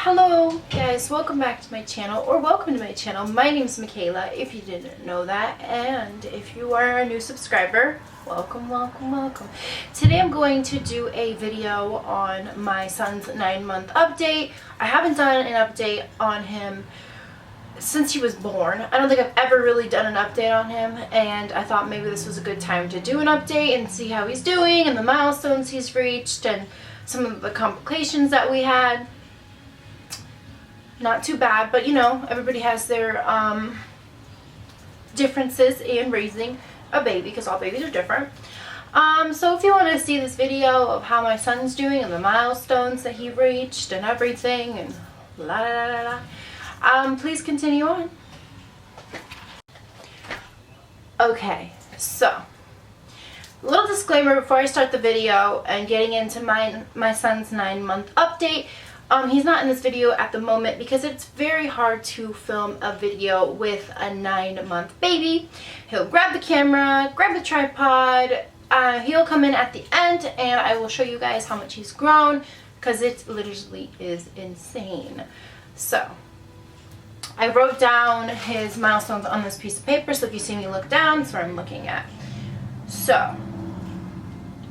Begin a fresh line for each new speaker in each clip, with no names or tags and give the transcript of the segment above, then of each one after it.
Hello guys, welcome back to my channel, or welcome to my channel. My name is Michaela, if you didn't know that, and if you are a new subscriber, welcome, welcome, welcome. Today I'm going to do a video on my son's 9-month update. I haven't done an update on him since he was born. I don't think I've ever really done an update on him, and I thought maybe this was a good time to do an update and see how he's doing and the milestones he's reached and some of the complications that we had. Not too bad, but you know, everybody has their differences in raising a baby because all babies are different. So if you want to see this video of how my son's doing and the milestones that he reached and everything and la la la la la, please continue on. Okay, so a little disclaimer before I start the video and getting into my son's 9-month update. He's not in this video at the moment because it's very hard to film a video with a 9-month baby. He'll grab the camera, grab the tripod, he'll come in at the end and I will show you guys how much he's grown because it literally is insane. So I wrote down his milestones on this piece of paper, so if you see me look down, that's what I'm looking at. So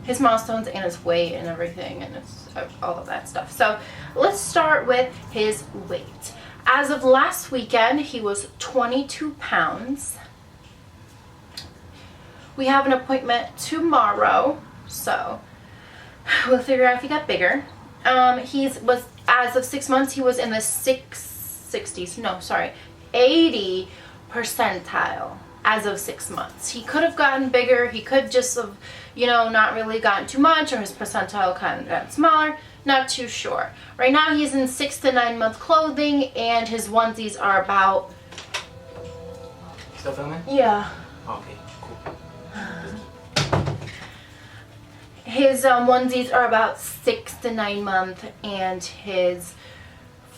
his milestones and his weight and everything, and it's all of that stuff. So let's start with his weight. As of last weekend, he was 22 pounds. We have an appointment tomorrow, so we'll figure out if he got bigger. As of 6 months, he was in the 80 percentile. As of 6 months, he could have gotten bigger. He could just have, you know, not really gotten too much, or his percentile kind of got smaller. Not too sure. Right now he's in 6 to 9 month clothing, and his onesies are about.
Still filming?
Yeah.
Okay, cool.
His onesies are about 6 to 9 month, and his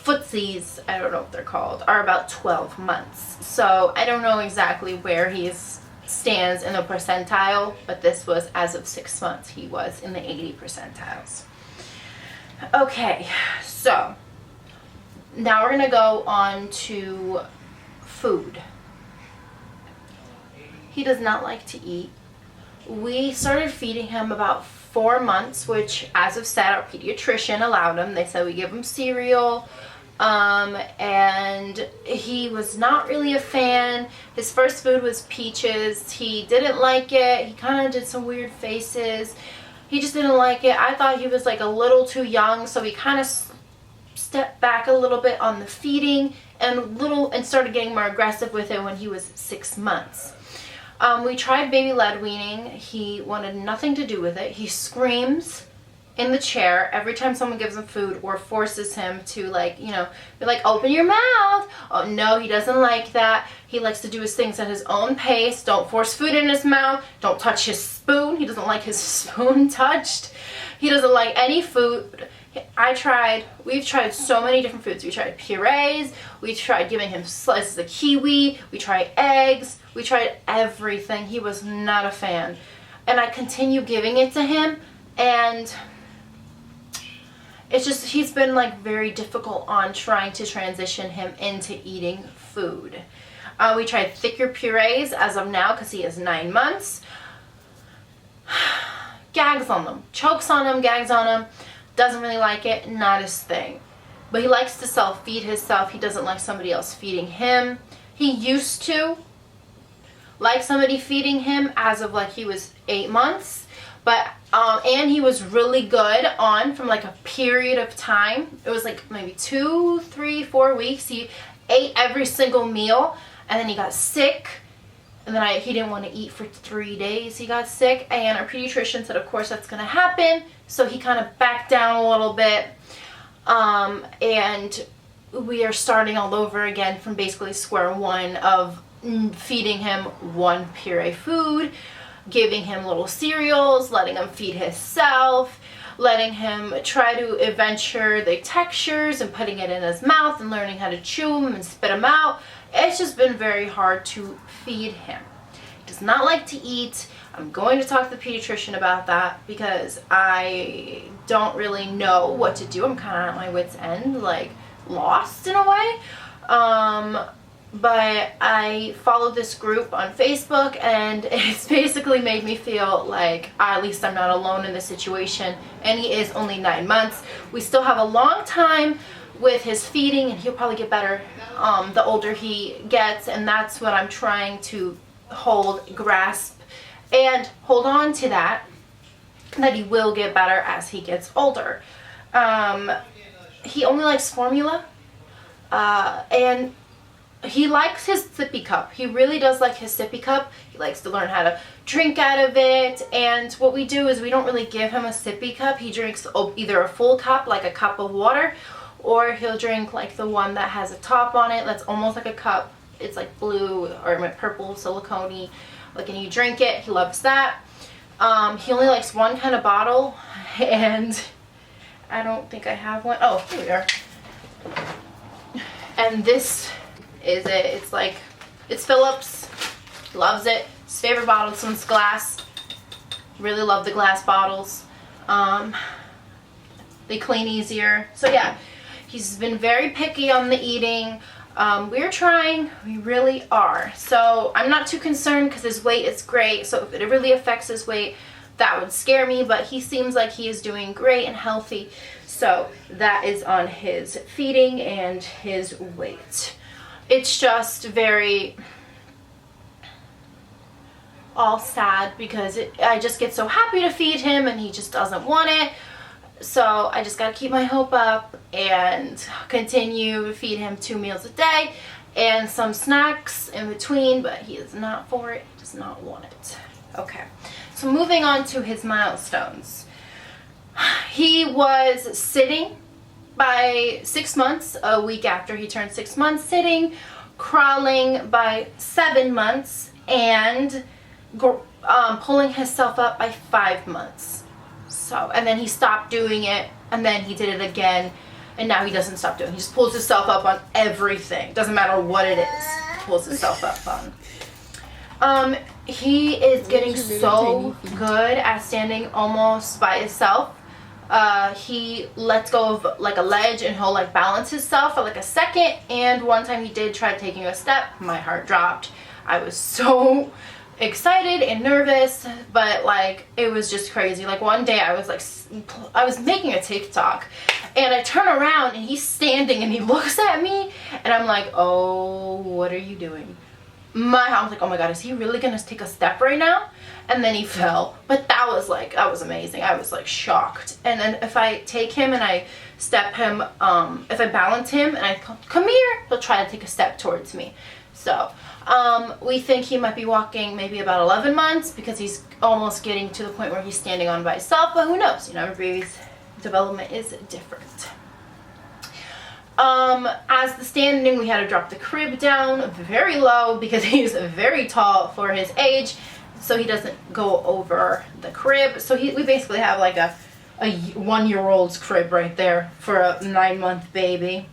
footsies, I don't know what they're called, are about 12 months. So I don't know exactly where he stands in the percentile, but this was as of 6 months. He was in the 80 percentiles. Okay, so now we're gonna go on to food. He does not like to eat. We started feeding him about 4 months, which as of said, our pediatrician allowed him. They said we give him cereal. And he was not really a fan. His first food was peaches. He didn't like it. He kind of did some weird faces. He just didn't like it. I thought he was like a little too young, so we kind of stepped back a little bit on the feeding and started getting more aggressive with it when he was 6 months. We tried baby-led weaning. He wanted nothing to do with it. He screams in the chair every time someone gives him food or forces him to, like, you know, be like, open your mouth. Oh no, he doesn't like that. He likes to do his things at his own pace. Don't force food in his mouth. Don't touch his spoon. He doesn't like his spoon touched. He doesn't like any food. We've tried so many different foods. We tried purees, we tried giving him slices of kiwi, we tried eggs, we tried everything. He was not a fan. And I continue giving it to him, and it's just, he's been like very difficult on trying to transition him into eating food. We tried thicker purees as of now because he is 9 months. Gags on them, chokes on them, gags on them. Doesn't really like it, not his thing. But he likes to self-feed himself. He doesn't like somebody else feeding him. He used to like somebody feeding him as of like he was 8 months. But, and he was really good on from like a period of time. It was like maybe 2, 3, 4 weeks. He ate every single meal, and then he got sick. And then he didn't want to eat for 3 days. He got sick, and our pediatrician said, of course, that's going to happen. So he kind of backed down a little bit. And we are starting all over again from basically square one of feeding him one puree food, giving him little cereals, letting him feed himself, letting him try to adventure the textures and putting it in his mouth and learning how to chew them and spit them out. It's just been very hard to feed him. He does not like to eat. I'm going to talk to the pediatrician about that because I don't really know what to do. I'm kind of at my wit's end. Like, lost in a way. But I follow this group on Facebook, and it's basically made me feel like at least I'm not alone in this situation. And he is only 9 months. We still have a long time with his feeding, and he'll probably get better the older he gets, and that's what I'm trying to grasp and hold on to, that he will get better as he gets older. He only likes formula, and he likes his sippy cup. He really does like his sippy cup. He likes to learn how to drink out of it. And what we do is we don't really give him a sippy cup. He drinks either a full cup, like a cup of water, or he'll drink like the one that has a top on it that's almost like a cup. It's like blue or purple silicone-y. Like, and you drink it. He loves that. He only likes one kind of bottle, and I don't think I have one. Oh, here we are. And this is it. It's Phillips. Loves it. His favorite bottle. This one's glass. Really love the glass bottles. They clean easier. So yeah, he's been very picky on the eating. We're trying. We really are. So I'm not too concerned because his weight is great. So if it really affects his weight, that would scare me. But he seems like he is doing great and healthy. So that is on his feeding and his weight. It's just very all sad because I just get so happy to feed him and he just doesn't want it. So I just gotta keep my hope up and continue to feed him 2 meals a day and some snacks in between, but he is not for it. He does not want it. Okay, so moving on to his milestones. He was sitting by 6 months, a week after he turned 6 months, sitting, crawling by 7 months, and pulling himself up by 5 months. So, and then he stopped doing it, and then he did it again, and now he doesn't stop doing it. He just pulls himself up on everything. Doesn't matter what it is, pulls himself up on. He is getting so good at standing almost by himself. He lets go of like a ledge and he'll like balance himself for like a second, and one time he did try taking a step. My heart dropped. I was so excited and nervous, but like it was just crazy. Like one day I was making a TikTok and I turn around and he's standing and he looks at me and I'm like, oh, what are you doing? I was like, oh my god, is he really gonna take a step right now? And then he fell. But that was amazing. I was like shocked. And then if I take him and I step him, if I balance him and I come here, he'll try to take a step towards me. So we think he might be walking maybe about 11 months because he's almost getting to the point where he's standing on by himself, but who knows? You know, every baby's development is different. As the standing, we had to drop the crib down very low because he's very tall for his age, so he doesn't go over the crib. So we basically have like a 1-year-old's crib right there for a 9-month baby.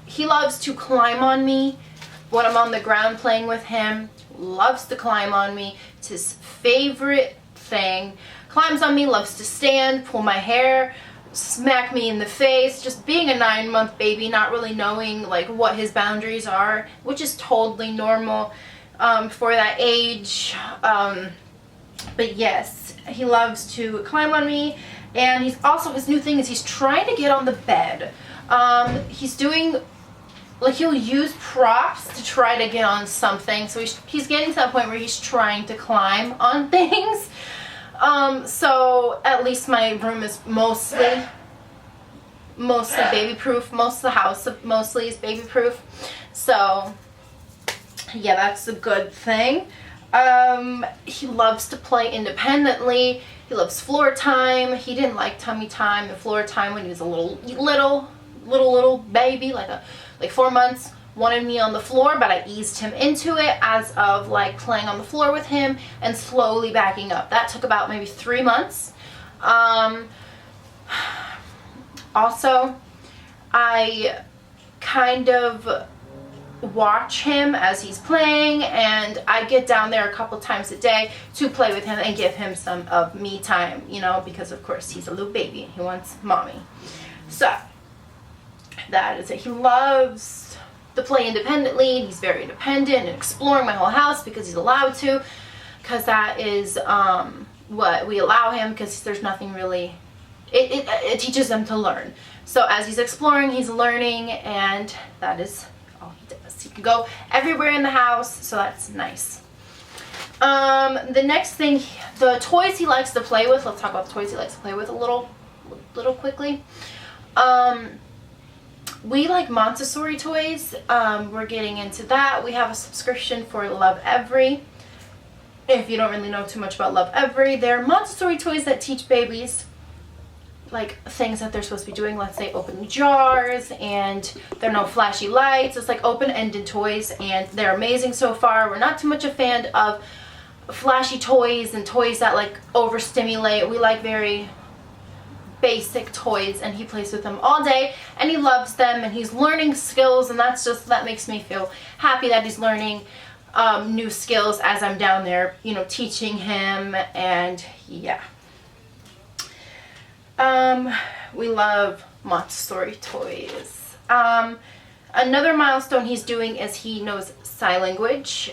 He loves to climb on me when I'm on the ground playing with him. Loves to climb on me. It's his favorite thing. Climbs on me, loves to stand, pull my hair, smack me in the face. Just being a 9-month baby, not really knowing like what his boundaries are, which is totally normal for that age. But yes, he loves to climb on me, and he's also, his new thing is he's trying to get on the bed. He's doing, like, he'll use props to try to get on something. So he's getting to that point where he's trying to climb on things. So at least my room is mostly baby proof. Most of the house mostly is baby proof. So yeah, that's a good thing. He loves to play independently. He loves floor time. He didn't like tummy time and floor time when he was a little baby, like 4 months. Wanted me on the floor, but I eased him into it as of like playing on the floor with him and slowly backing up. That took about maybe 3 months. Also, I kind of watch him as he's playing, and I get down there a couple times a day to play with him and give him some of me time, you know, because of course he's a little baby and he wants mommy. So that is it. He loves to play independently. He's very independent and exploring my whole house because he's allowed to, because that is what we allow him, because there's nothing really, it teaches them to learn. So as he's exploring, he's learning, and that is all he does. He can go everywhere in the house, so that's nice. The next thing, the toys he likes to play with. Let's talk about the toys he likes to play with a little quickly. We like Montessori toys. We're getting into that. We have a subscription for Lovevery. If you don't really know too much about Lovevery, they're Montessori toys that teach babies like things that they're supposed to be doing. Let's say opening jars, and there are no flashy lights. It's like open-ended toys, and they're amazing so far. We're not too much a fan of flashy toys and toys that like overstimulate. We like very basic toys, and he plays with them all day, and he loves them, and he's learning skills, and that makes me feel happy that he's learning new skills as I'm down there, you know, teaching him. And yeah, we love Montessori toys. Another milestone he's doing is he knows sign language.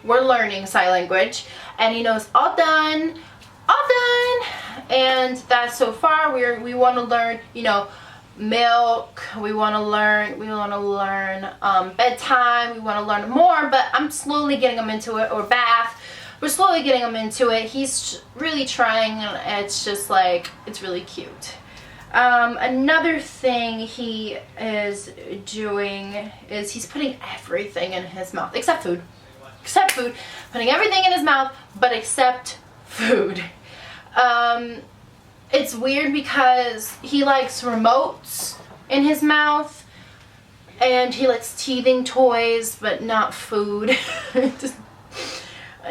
We're learning sign language, and he knows all done, and that's so far. We want to learn, you know, milk. We want to learn bedtime. We want to learn more, but I'm slowly getting him into it. Or bath. We're slowly getting him into it. He's really trying, and it's just like, it's really cute. Another thing he is doing is he's putting everything in his mouth except food. Putting everything in his mouth, but except food. It's weird because he likes remotes in his mouth, and he likes teething toys, but not food.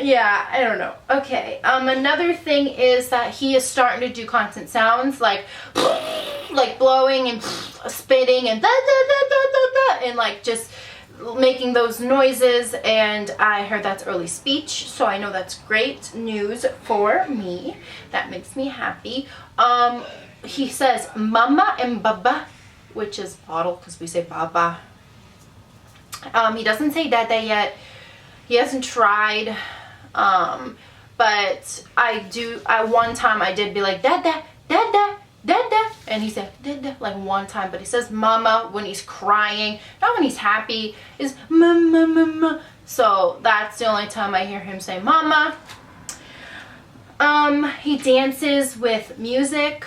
Yeah, I don't know. Okay, another thing is that he is starting to do constant sounds like blowing and spitting and and like just making those noises, and I heard that's early speech, so I know that's great news for me. That makes me happy. He says mama and baba, which is bottle, because we say baba. He doesn't say dada yet. He hasn't tried, but one time I did be like dada, dada, dada, and he said dada like one time, but he says mama when he's crying, not when he's happy, is mama, mama. So that's the only time I hear him say mama. He dances with music.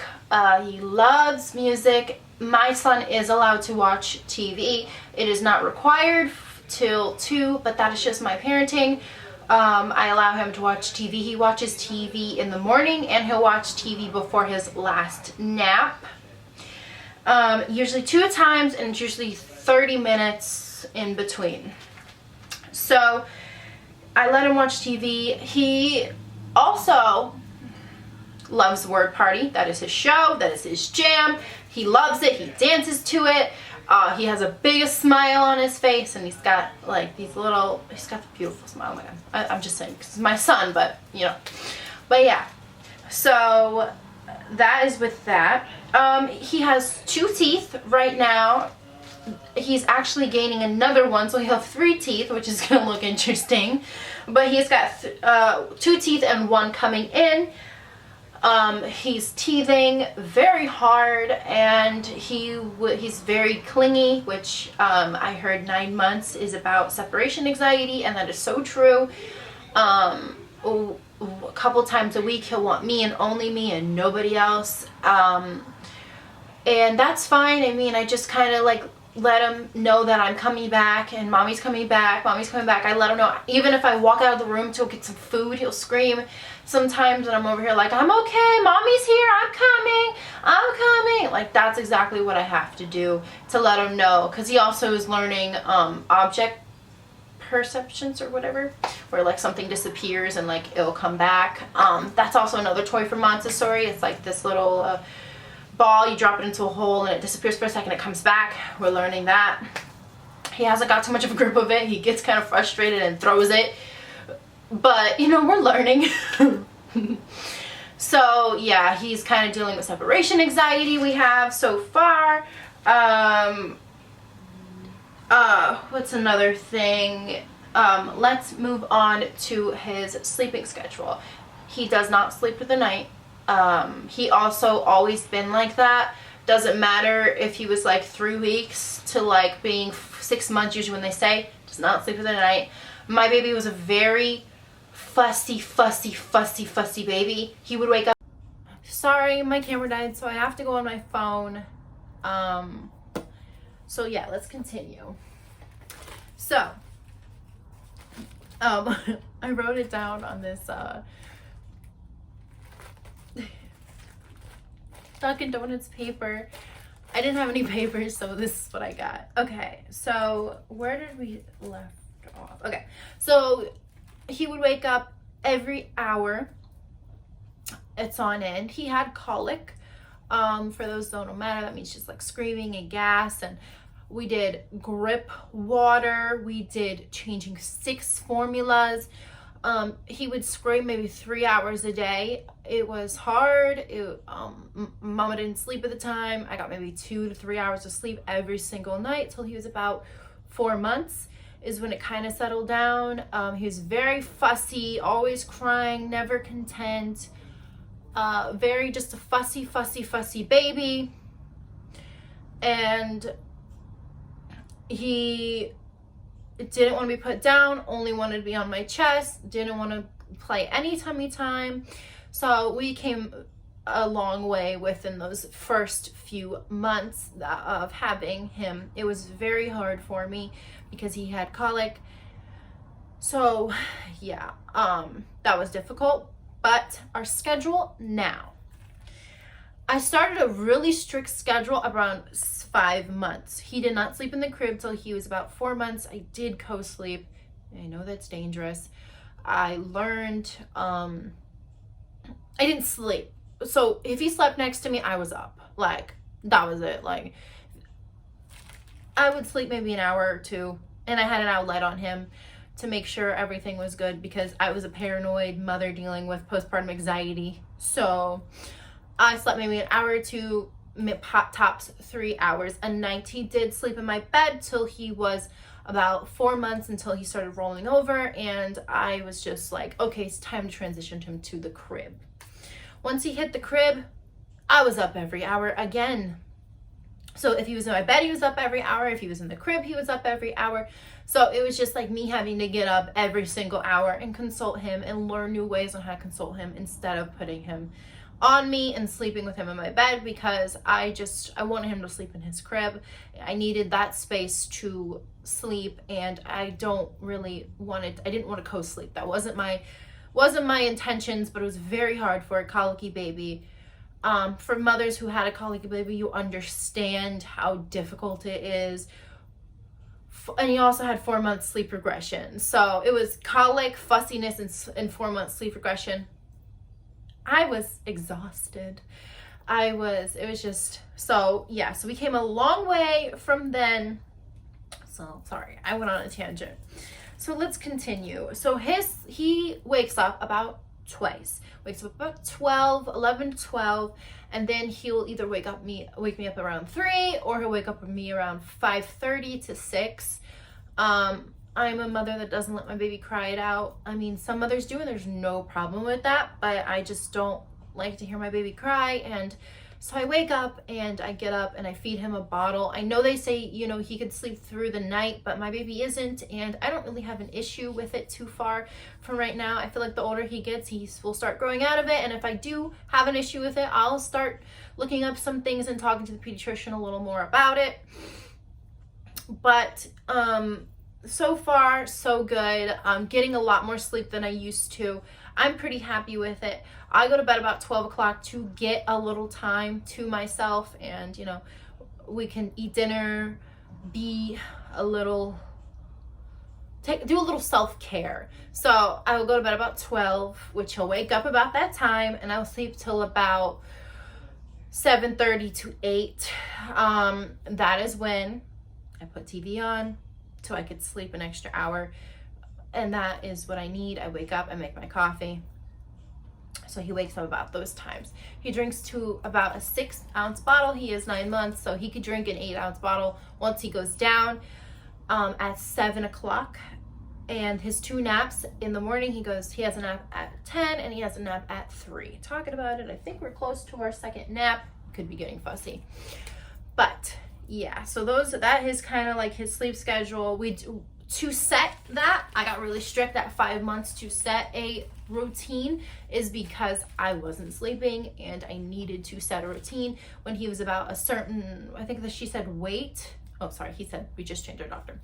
He loves music. My son is allowed to watch TV. It is not required till 2, but that is just my parenting. I allow him to watch TV. He watches TV in the morning, and he'll watch TV before his last nap. Usually 2 times, and it's usually 30 minutes in between. So I let him watch TV. He also loves Word Party. That is his show. That is his jam. He loves it. He dances to it. He has a big smile on his face, and he's got like he's got the beautiful smile. Oh my God. I'm just saying because he's my son, but you know. But yeah. So that is with that. He has 2 teeth right now. He's actually gaining another one, so he'll have 3 teeth, which is going to look interesting. But he's got 2 teeth and 1 coming in. He's teething very hard, and he's very clingy, which I heard 9 months is about separation anxiety, and that is so true. A couple times a week he'll want me and only me and nobody else, and that's fine. I mean, I just kind of like let him know that I'm coming back, and mommy's coming back. I let him know. Even if I walk out of the room to get some food, he'll scream sometimes, and I'm over here like, I'm okay, mommy's here, I'm coming. Like, that's exactly what I have to do to let him know, because he also is learning object perceptions or whatever, where like something disappears and like it'll come back. That's also another toy from Montessori. It's like this little ball, you drop it into a hole and it disappears for a second, it comes back. We're learning that. He hasn't got too much of a grip of it. He gets kind of frustrated and throws it, but you know, we're learning. So yeah, he's kind of dealing with separation anxiety we have so far. What's another thing? Let's move on to his sleeping schedule. He does not sleep through the night. He also always been like that. Doesn't matter if he was like 3 weeks to like being 6 months, usually when they say, does not sleep through the night. My baby was a very fussy baby. He would wake up. Sorry, my camera died, so I have to go on my phone. So yeah, let's continue. So, I wrote it down on this, Dunkin' Donuts paper. I didn't have any papers, so this is what I got. Okay, so where did we left off? Okay, so he would wake up every hour. It's on end. He had colic. For those that don't matter, that means just like screaming and gas. And we did grip water. We did changing 6 formulas. He would scream maybe 3 hours a day. It was hard. Mama didn't sleep at the time. I got maybe 2 to 3 hours of sleep every single night till he was about 4 months is when it kind of settled down. He was very fussy, always crying, never content. Very just a fussy baby. And he didn't want to be put down, only wanted to be on my chest, didn't want to play any tummy time. So we came a long way within those first few months of having him. It was very hard for me because he had colic. So yeah, that was difficult. But our schedule now. I started a really strict schedule around 5 months. He did not sleep in the crib till he was about 4 months. I did co-sleep. I know that's dangerous. I learned, I didn't sleep. So if he slept next to me, I was up. Like, that was it. Like, I would sleep maybe an hour or 2, and I had an outlet on him to make sure everything was good because I was a paranoid mother dealing with postpartum anxiety. So I slept maybe an hour or 2, tops 3 hours a night. He did sleep in my bed till he was about 4 months, until he started rolling over, and I was just like, okay, it's time to transition him to the crib. Once he hit the crib, I was up every hour again. So if he was in my bed, he was up every hour. If he was in the crib, he was up every hour. So it was just like me having to get up every single hour and consult him and learn new ways on how to consult him instead of putting him on me and sleeping with him in my bed, because I wanted him to sleep in his crib. I needed that space to sleep, and I didn't want to co-sleep. That wasn't my intentions, but it was very hard for a colicky baby. For mothers who had a colicky baby, you understand how difficult it is. And he also had 4 months sleep regression. So it was colic, fussiness, and 4 months sleep regression. I was exhausted. It was just, so yeah, so we came a long way from then. So sorry, I went on a tangent. So let's continue. So he wakes up about twice. Wakes up about 11, 12, and then he'll either wake me up around 3, or he'll wake up with me around 5:30 to 6. I'm a mother that doesn't let my baby cry it out. I mean, some mothers do, and there's no problem with that, but I just don't like to hear my baby cry. And so I wake up and I get up and I feed him a bottle. I know they say, he could sleep through the night, but my baby isn't, and I don't really have an issue with it too far from right now. I feel like the older he gets, he will start growing out of it, and if I do have an issue with it, I'll start looking up some things and talking to the pediatrician a little more about it. But so far, so good. I'm getting a lot more sleep than I used to. I'm pretty happy with it. I go to bed about 12 o'clock to get a little time to myself, and we can eat dinner, do a little self-care. So I will go to bed about 12, which he'll wake up about that time, and I'll sleep till about 7:30 to 8. That is when I put TV on so I could sleep an extra hour, and that is what I need. I wake up, I make my coffee, So he wakes up about those times. He drinks to about a 6-ounce bottle. He is 9 months, so he could drink an 8-ounce bottle once he goes down at 7 o'clock. And his 2 naps in the morning, he has a nap at 10 and he has a nap at 3. Talking about it, I think we're close to our second nap. Could be getting fussy. But yeah, so that is kind of like his sleep schedule. To set that, I got really strict at 5 months to set a routine, is because I wasn't sleeping and I needed to set a routine when he was about a certain, I think that she said weight. Oh, sorry, he said, we just changed our doctor.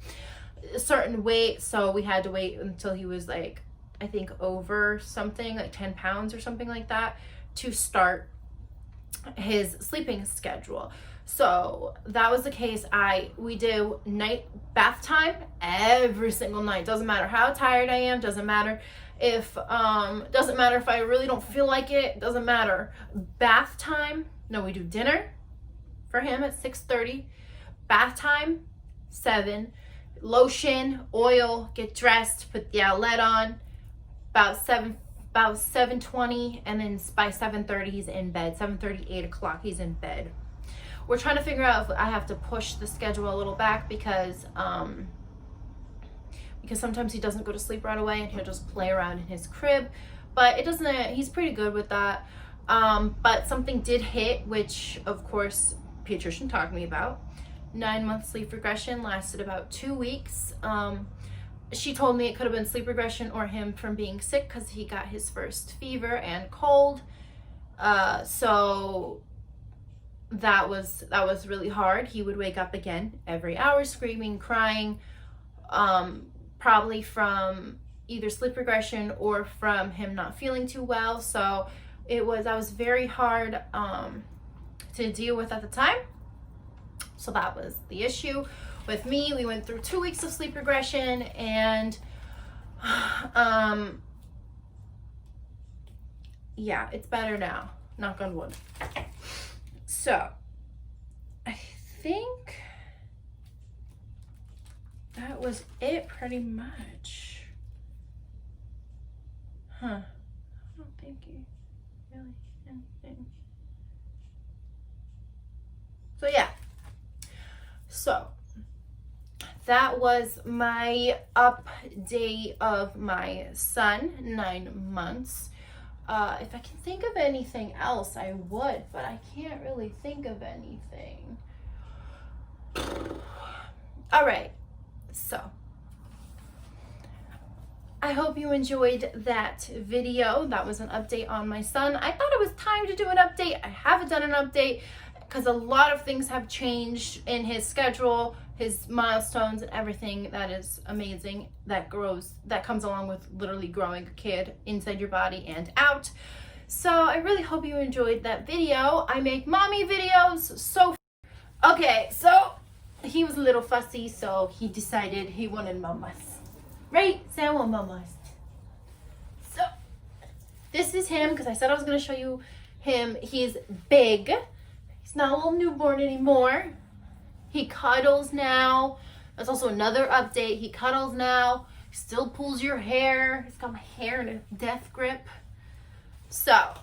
A certain weight, so we had to wait until he was like, I think over something, like 10 pounds or something like that, to start his sleeping schedule. So that was the case. We do night bath time every single night. Doesn't matter how tired I am, doesn't matter if I really don't feel like it, doesn't matter. Bath time, no, we do dinner for him at 6:30, bath time 7, lotion, oil, get dressed, put the outlet on about 7:20, and then by 7:30 he's in bed. 7:30, 8 o'clock he's in bed. We're trying to figure out if I have to push the schedule a little back because sometimes he doesn't go to sleep right away and he'll just play around in his crib, but he's pretty good with that. But something did hit, which of course pediatrician talked to me about. 9-month sleep regression lasted about 2 weeks. She told me it could have been sleep regression or him from being sick because he got his first fever and cold. So that was really hard. He would wake up again every hour screaming, crying, probably from either sleep regression or from him not feeling too well. So that was very hard to deal with at the time. So that was the issue with me. We went through 2 weeks of sleep regression, and yeah, it's better now, knock on wood. So I think that was it pretty much. I don't think you really anything. So yeah. So that was my update of my son, 9 months. If I can think of anything else, I would, but I can't really think of anything. All right, so I hope you enjoyed that video. That was an update on my son. I thought it was time to do an update. I haven't done an update because a lot of things have changed in his schedule, his milestones, and everything that is amazing that comes along with literally growing a kid inside your body and out. So I really hope you enjoyed that video. I make mommy videos, so okay, so he was a little fussy, so he decided he wanted mamas. Right? Say I want mamas. So this is him, because I said I was going to show you him. He's big. He's not a little newborn anymore. He cuddles now. That's also another update. He cuddles now. He still pulls your hair. He's got my hair in a death grip. So,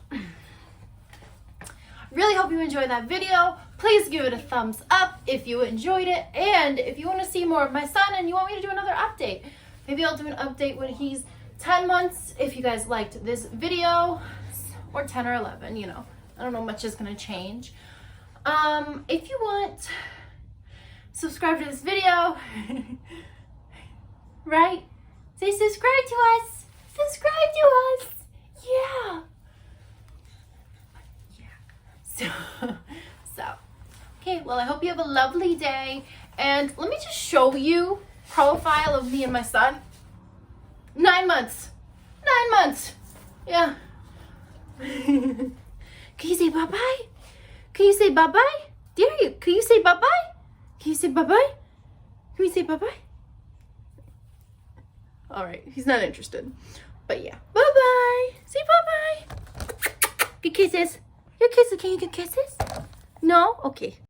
really hope you enjoyed that video. Please give it a thumbs up if you enjoyed it. And if you want to see more of my son and you want me to do another update, maybe I'll do an update when he's 10 months if you guys liked this video. Or 10 or 11, you know. I don't know much is going to change. If you want, subscribe to this video. Right? Say subscribe to us. Subscribe to us. Yeah. So, okay, well, I hope you have a lovely day. And let me just show you profile of me and my son. 9 months. 9 months. Yeah. Can you say bye-bye? Can you say bye-bye? Dare you? Can you say bye-bye? Can you say bye-bye? Can we say bye-bye? All right, he's not interested. But yeah, bye-bye. Say bye-bye. Good kisses. Good kisses. Can you get kisses? No? Okay.